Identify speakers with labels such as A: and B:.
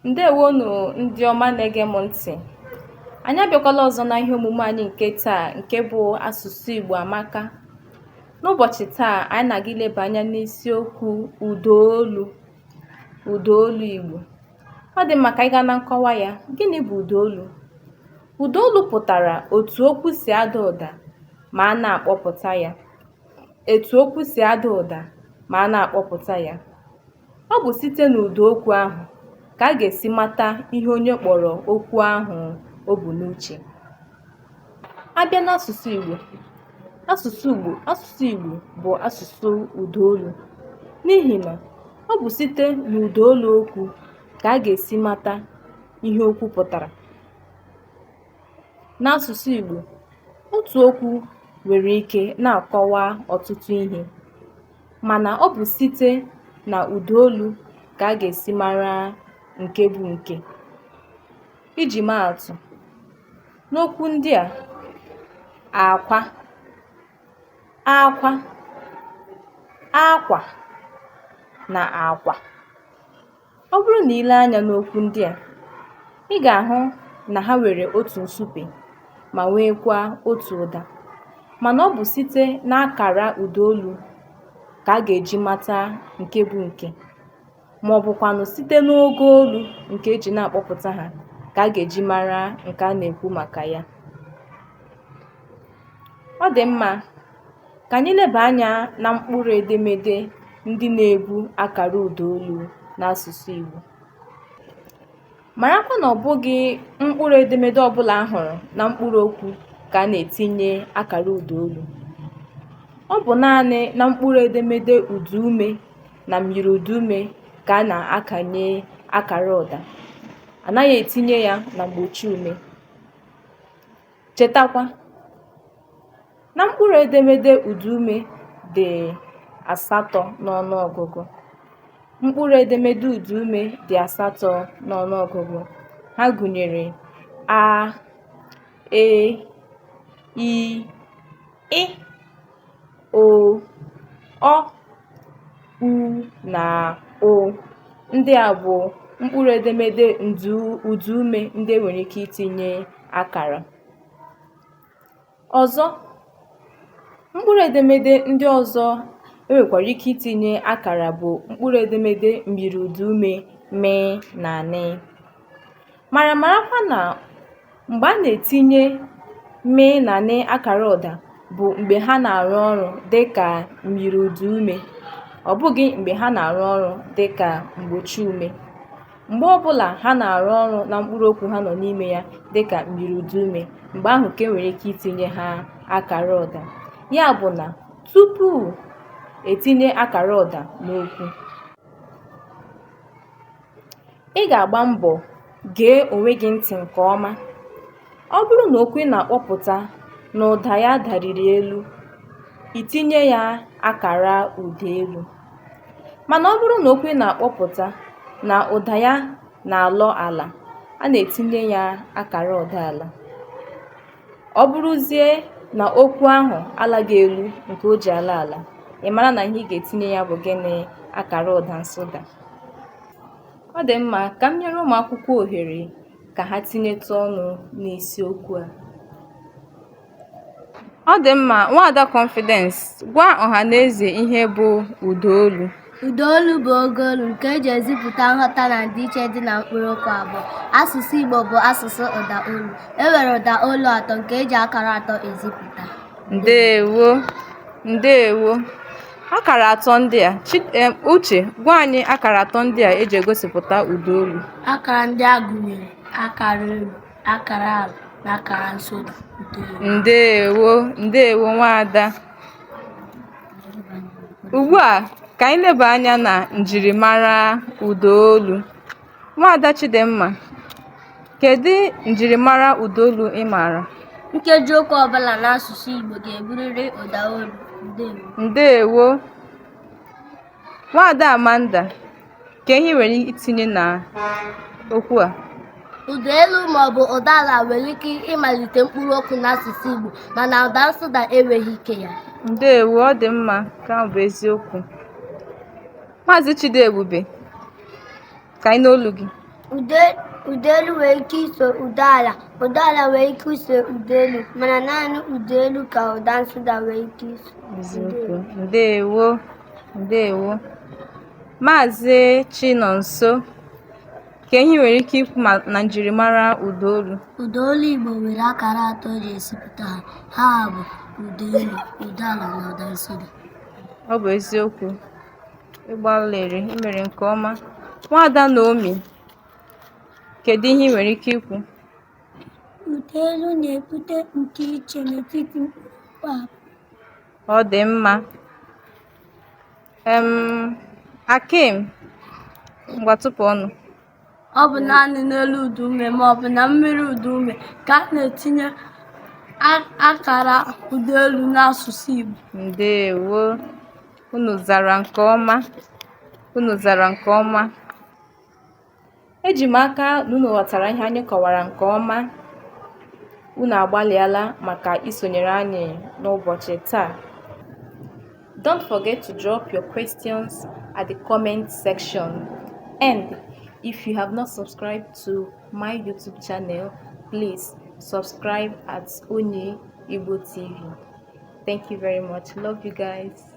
A: Ndewonu ndị ọma na-ege m ntị. Anyị abịakwala ọzọ na ihe omume anyị nke taa, nke bụ asụsụ Igbo amaka. N'ụbọchị taa, anyị na-aga ileba anya n'isiokwu ụdaolu. Ụdaolu Igbo. Ọ dị maka ịga na nkọwa ya. Gịnị bụ ụdaolu? Ụdaolu pụtara otu okwu si ada ụda ma a na-akpọpụta ya. Etu okwu si ada ụda ma a na-akpọpụta ya. Ọ bụ site n'ụda okwu ahụ ka a ga-esi mata ihe onye kpọrọ okwu ahụ o bu n'uche. Abịa n'asụsụ Igbo, asụsụ Igbo bụ asụsụ ụdaolu, n'ihi na ọ bụ site n'ụdaolu okwu ka a ga-esi mata ihe okwu pụtara. N'asụsụ Igbo, otu okwu nwere ike na-akọwa ọtụtụ ihe, mana ọ bụ site na ụdaolu ka a ga-esi mara nke bụ nke. Iji maa atụ, n'okwu ndị a: akwa, akwa, akwa na akwa. Ọ bụrụ na ile anya n'okwu ndị a, ị ga-ahụ na ha nwere otu nsupe ma nweekwa otu ụda, mana ọ bụ site n'akara ụdaolu ka a ga-eji mata nke bụ nke, ma ọ bụkwanụ site n'ogo olu nke eji na-akpọpụta ha ka a ga-eji mara nke a na-ekwu maka ya. Ọ dị mma ka anyị leba anya na mkpụrụ edemede ndị na-ebu akara ụdaolu n'asụsụ Igbo. Marakwa na ọ bụghị mkpụrụ edemede ọbụla a hụrụ na mkpụrụ okwu ka a na-etinye akara ụdaolu. Ọ bụ naanị na mkpụrụ edemede ụdaume na mmiri ụdaume ka a na-akanye akara ụda. Anaghị etinye ya na mgbochi ume. Chetakwa na mkpụrụ edemede ụdaume dị 8 n'ọnụọgụgụ. Mkpụrụ edemede ụdaume dị 8 n'ọnụọgụgụ. Ha gụnyere a, e, i, ị, o, ọ, u na o. Ndị a bụ mkpụrụ edemede ụdaume ndị enwere ike itinye akara. Ọzọ, mkpụrụ edemede ndị ọzọ enwekwara ike itinye akara bụ mkpụrụ edemede mmiri ụdaume m na n. Marakwa na mgbe a na-etinye m na n akara ụda bụ mgbe ha na-arụ ọrụ dịka mmiri ụdaume, ọ bụghị mgbe ha na-arụ ọrụ dịka mgbochi ume. Mgbe ọbụla ha na-arụ ọrụ na mkpụrụ okwu ha nọ n'ime ya dịka mmiri ụdaume, mgbe ahụ ka enwere ike itinye ha akara ụda. Ya bụ na tupu etinye akara ụda n'okwu, ị ga-agba mbọ gee onwe gị ntị nke ọma. Ọ bụrụ na okwu ị na-akpọpụta na ụda ya dariri elu, itinye ya akara ụdaelu. Mana ọ bụrụ na okwu ị na-akpọpụta na ụda ya na-alọ ala, a na-etinye ya akara ụdaala. Ọ bụrụzie na okwu ahụ alaghị elu nke o ji ala ala, ị mara na ihe ị ga-etinye ya bụ gịnị? Akara ụda nsụda. Ọ dị mma ka m nyere ụmụ akwụkwọ ohere ka ha tinyetụ ọnụ n'isiokwu a. Ọ dị mma, Nwaada Confidence, gwa ọhaneze ihe bụ ụdaolu.
B: Ụdaolu bụ ogo olu nke eji ezipụta nghọta na ndịiche dị na mkpụrụ okwu abụọ. Asụsụ Igbo bụ asụsụ ụdaolu. E nwere ụdaolu 3 nke eji akara 3 ezipụta.
A: Ndeewo. Akara 3 ndị a, Uche, gwa anyị akara 3 ndị a eji egosipụta ụdaolu.
B: Akara ndị a gụnyere akara elu, akara ala na akara nsụda.
A: Ndeewo Nwaada. Ugbu a ka anyị leba anya na njirimara ụdaolu. Nwaada Chidimma, kedu njirimara ụdaolu ị maara?
B: Nkeji okwu ọbụla n'asụsụ Igbo ga-eburịrị ụdaolu.
A: Ndeewo. Nwaada Amanda, ka ihe nwere itinye na okwu a?
B: Ụdaelu maọbụ ụdaala nwere ike ịmalite mkpụrụ okwu n'asụsụ Igbo, mana ụda nsụda enweghị ike ya.
A: Ndeewo, ọ dị mma, ka bụ eziokwu. Maazị Chidiebube, ka anyị n'olu gị.
B: Ụdaelu nwere ike iso ụdaala nwere ike iso ụdaelu, mana naanị ụdaelu ka ụda nsụda nwere ike iso.
A: Eziokwu. Ndewo. Maazị Chinonso, ka ihe nwere ike ikwu na njirimara ụdaolu?
B: Ụdaolu Igbo nwere akara atọ eji esipụta ha. Ha bụ ụdaelu, ụdaala na ụda nsụda.
A: Ọ bụ eziokwu. Ịgbalịrị, imere nke ọma. Nwaada Naomi, kedu ihe ị nwere ike ikwu?
B: Ụdaelu na-ebute ndịiche n'etiti mkpụrụ abụọ.
A: Ọ dị mma. Hakim, ngwa tupu ọnụ.
B: Ọ bụ naanị n'elu ụda ume ma ọ bụ na mmiri ụda ume ka a na-etinye akara ụdaelu n'asụsụ Igbo.
A: Ndewo. Unu zara nke ọma. Eji m aka na unu ghọtara ihe anyị kọwara nke ọma. Unu agbalịala maka isonyere anyị n'ụbọchị taa. Don't forget to drop your questions at the comment section. And if you have not subscribed to my YouTube channel, please subscribe at Onyii-igbo TV. Thank you very much. Love you guys.